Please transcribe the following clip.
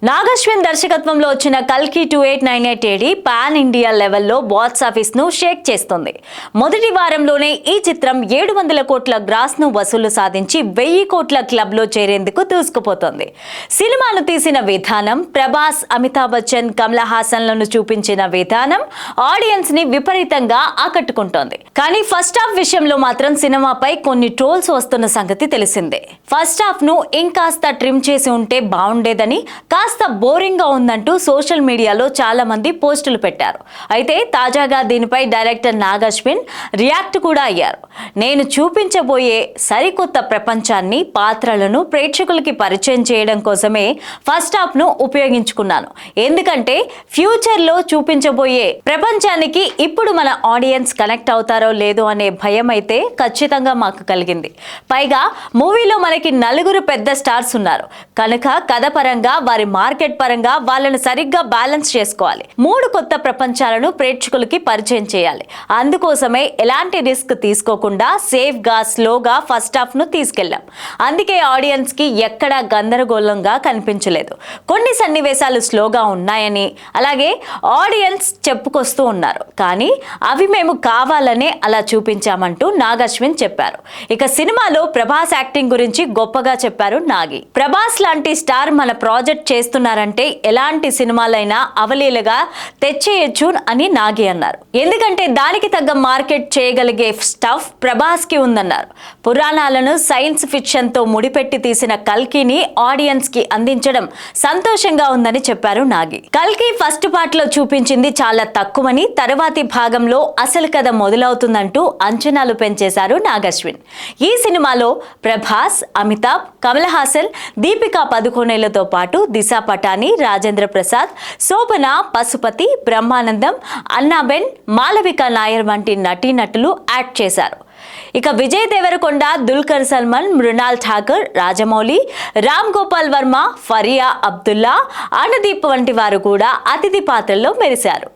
నాగశ్విన్ దర్శకత్వంలో వచ్చిన కల్కి 2898 ఏడి పాన్ ఇండియా లెవెల్లో బాక్స్ ఆఫీస్ ను షేక్ చేస్తుంది. మొదటి వారంలోనే ఈ చిత్రం 700 కోట్ల గ్రాస్ ను వసూలు సాధించి 1000 కోట్ల క్లబ్ లో చేరేందుకు దూసుకుపోతోంది. సినిమాను తీసిన విధానం, ప్రభాస్, అమితాబ్ బచ్చన్, కమల్ హాసన్లను చూపించిన విధానం ఆడియన్స్ ని విపరీతంగా ఆకట్టుకుంటోంది. కానీ ఫస్ట్ హాఫ్ విషయంలో మాత్రం సినిమాపై కొన్ని ట్రోల్స్ వస్తున్న సంగతి తెలిసిందే. ఫస్ట్ హాఫ్ ను ఇంకాస్త ట్రిమ్ చేసి ఉంటే బాగుండేదని, కాస్త బోరింగ్ గా ఉందంటూ సోషల్ మీడియాలో చాలా మంది పోస్టులు పెట్టారు. అయితే తాజాగా దీనిపై డైరెక్టర్ నాగశ్విన్ రియాక్ట్ కూడా అయ్యారు. నేను చూపించబోయే సరికొత్త ప్రపంచాన్ని, పాత్రలను ప్రేక్షకులకి పరిచయం చేయడం కోసమే ఫస్ట్ హాఫ్ ను ఉపయోగించుకున్నాను. ఎందుకంటే ఫ్యూచర్ లో చూపించబోయే ప్రపంచానికి ఇప్పుడు మన ఆడియన్స్ కనెక్ట్ అవుతారో లేదో అనే భయం అయితే ఖచ్చితంగా మాకు కలిగింది. పైగా మూవీలో మనకి 4 పెద్ద స్టార్స్ ఉన్నారు కనుక కథ పరంగా, వారి మార్కెట్ పరంగా వాళ్ళని సరిగ్గా బ్యాలెన్స్ చేసుకోవాలి. 3 కొత్త ప్రపంచాలను ప్రేక్షకులకి పరిచయం చేయాలి. అందుకోసమే ఎలాంటి రిస్క్ తీసుకోకుండా సేఫ్ గా, స్లోగా ఫస్ట్ హాఫ్ ను తీసుకెళ్లాం. అందుకే ఆడియన్స్ కి ఎక్కడా గందరగోళంగా కనిపించలేదు. కొన్ని సన్నివేశాలు స్లోగా ఉన్నాయని, అలాగే ఆడియన్స్ చెప్పుకొస్తూ ఉన్నారు. కానీ అవి మేము కావాలనే అలా చూపించామంటూ నాగశ్విన్ చెప్పారు. ఇక సినిమాలో ప్రభాస్ యాక్టింగ్ గురించి గొప్పగా చెప్పారు నాగి. ప్రభాస్ లాంటి స్టార్ మన ప్రాజెక్ట్ చేస్తున్నారంటే ఎలాంటి సినిమాలైనా అవలీలగా తెచ్చేయచ్చు అని నాగి అన్నారు. ఎందుకంటే దానికి తగ్గ మార్కెట్ చేయగలిగే స్టఫ్ ప్రభాస్ కి ఉందన్నారు. పురాణాలను సైన్స్ ఫిక్షన్ తో ముడిపెట్టి తీసిన కల్కిని ఆడియన్స్ కి అందించడం సంతోషంగా ఉందని చెప్పారు నాగి. కల్కి ఫస్ట్ పార్ట్ లో చూపించింది చాలా తక్కువని, తరువాతి భాగంలో అసలు కథ మొదలవుతుందంటూ అంచనాలు పెంచేశారు నాగశ్విన్. ఈ సినిమాలో ప్రభాస్, అమితాబ్, కమల్ హాసన్, దీపికా పదుకొనెలతో పాటు దిశా పటాని, రాజేంద్ర ప్రసాద్, శోభన, పశుపతి, బ్రహ్మానందం, అన్నాబెన్, మాలవిక నాయర్ వంటి నటీనటులు యాక్ట్ చేశారు. ఇక విజయ్ దేవరకొండ, దుల్కర్ సల్మాన్, మృణాల్ ఠాకూర్, రాజమౌళి, రామ్ గోపాల్ వర్మ, ఫరియా అబ్దుల్లా, అనుదీప్ వంటి వారు కూడా అతిథి పాత్రల్లో మెరిశారు.